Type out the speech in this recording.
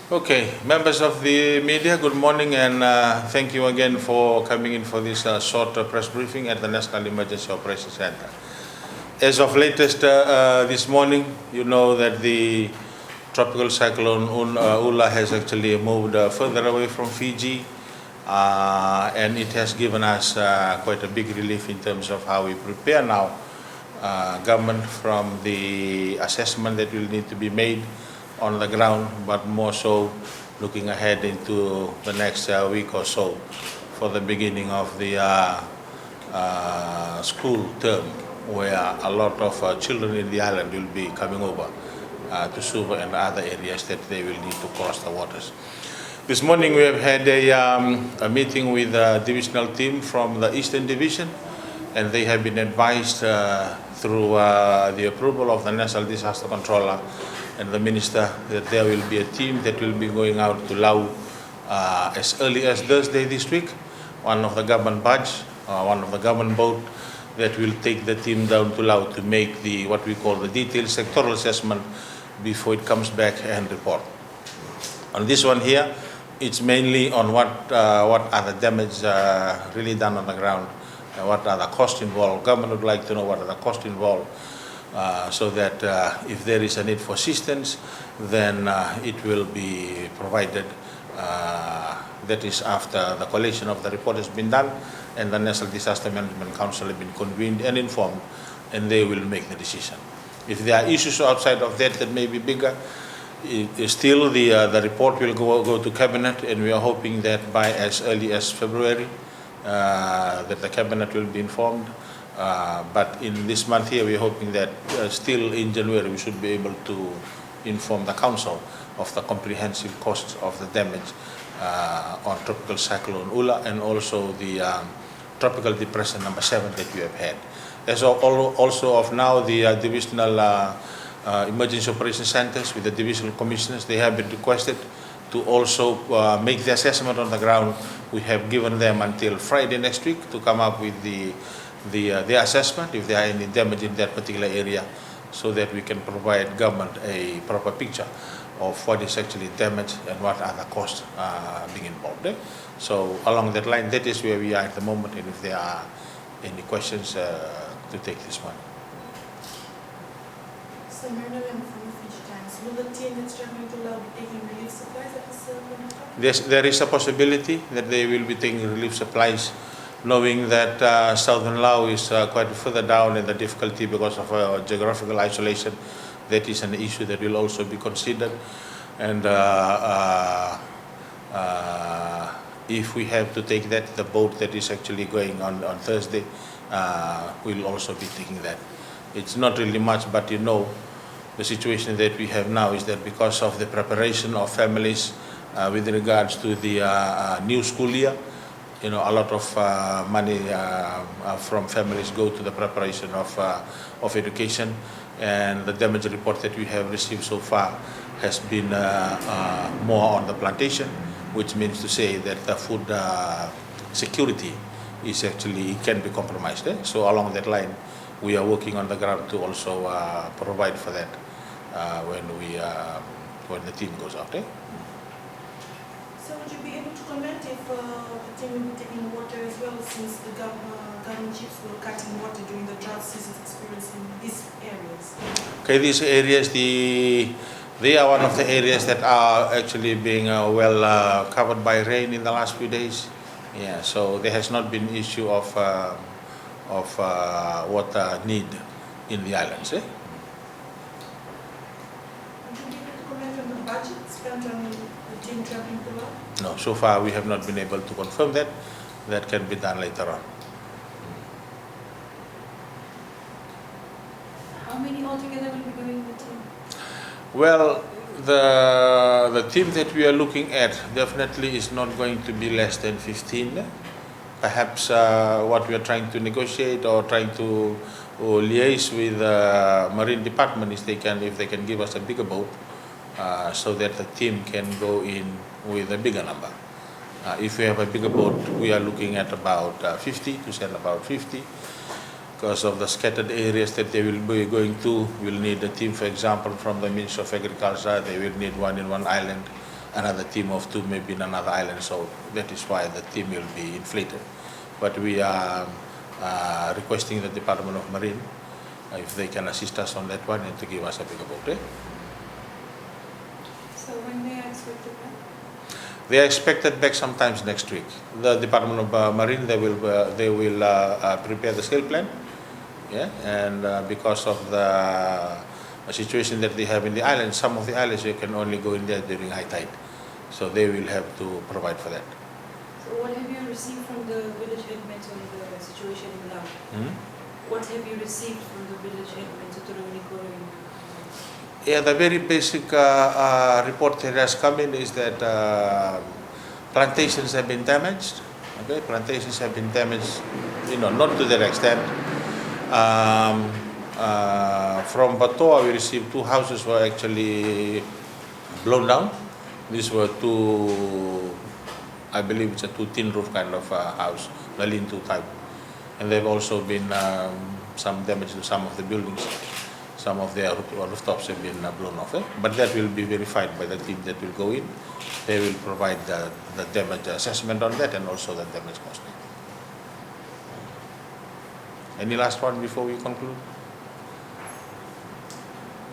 Okay, members of the media, good morning, and thank you again for coming in for this short press briefing at the National Emergency Operations Center. As of latest this morning, you know that the tropical cyclone Ula has actually moved further away from Fiji, and it has given us quite a big relief in terms of how we prepare now. Government from the assessment that will need to be made on the ground, but more so looking ahead into the next week or so for the beginning of the school term, where a lot of children in the island will be coming over to Suva and other areas that they will need to cross the waters. This morning we have had a meeting with a divisional team from the Eastern Division, and they have been advised through the approval of the National Disaster Controller and the Minister that there will be a team that will be going out to Lau as early as Thursday this week. One of the government barge, one of the government boat that will take the team down to Lau to make the what we call the detailed sectoral assessment before it comes back and report. On this one here, it's mainly on what are the damage really done on the ground, what are the costs involved. Government would like to know what are the costs involved, so that if there is a need for assistance, then it will be provided. That is after the collation of the report has been done and the National Disaster Management Council has been convened and informed, and they will make the decision. If there are issues outside of that may be bigger, still the report will go to Cabinet, and we are hoping that by as early as February that the Cabinet will be informed. But in this month here, we're hoping that still in January we should be able to inform the Council of the comprehensive costs of the damage on Tropical Cyclone Ula and also the Tropical Depression number 7 that we have had. As also of now, the divisional emergency operations centers with the divisional commissioners, they have been requested to also make the assessment on the ground. We have given them until Friday next week to come up with the assessment if there are any damage in that particular area, so that we can provide government a proper picture of what is actually damaged and what are the costs being involved. So along that line, that is where we are at the moment, and if there are any questions to take this one. So Marilyn from the Fiji Times, will the team that's traveling to Lau be taking relief supplies at this point of time? Yes, there is a possibility that they will be taking relief supplies, knowing that southern Lau is quite further down in the difficulty because of geographical isolation. That is an issue that will also be considered. And if we have to take that, the boat that is actually going on Thursday, we'll also be taking that. It's not really much, but you know, the situation that we have now is that because of the preparation of families with regards to the new school year, you know, a lot of money from families go to the preparation of education, and the damage report that we have received so far has been more on the plantation, which means to say that the food security is actually can be compromised. So along that line, we are working on the ground to also provide for that when the team goes out. So would you be able to comment if the team will be taking water as well, since the government ships were cutting water during the drought seasons experienced in these areas? Okay, these areas, they are one of the areas that are actually being well covered by rain in the last few days. Yeah, so there has not been issue of water need in the islands. Would you be able to comment on the budget spent on the team traveling to Lau? No, so far we have not been able to confirm that. That can be done later on. How many altogether will be going with the team? Well, the team that we are looking at definitely is not going to be less than 15. Perhaps what we are trying to negotiate or trying to liaise with the Marine Department is if they can give us a bigger boat so that the team can go in with a bigger number. If we have a bigger boat, we are looking at about 50, to send about 50. Because of the scattered areas that they will be going to, we'll need a team, for example, from the Ministry of Agriculture. They will need one in one island. another team of 2 maybe in another island. So that is why the team will be inflated. But we are requesting the Department of Marine if they can assist us on that one and to give us a bigger boat. So when they are expected back? They are expected back sometimes next week. The Department of Marine, they will prepare the scale plan, yeah, and because of the situation that they have in the island, some of the islands you can only go in there during high tide, so they will have to provide for that. So what have you received from the village headmates on the situation in Laos? What have you received from the village headmates at Runikoro? Yeah, the very basic report that has come in is that plantations have been damaged. Okay, plantations have been damaged, not to that extent. From Batoa, we received 2 houses were actually blown down. These were 2, I believe it's a 2 tin roof kind of house, the lean-to type. And there have also been some damage to some of the buildings. Some of their rooftops have been blown off. But that will be verified by the team that will go in. They will provide the damage assessment on that and also the damage costing. Any last one before we conclude?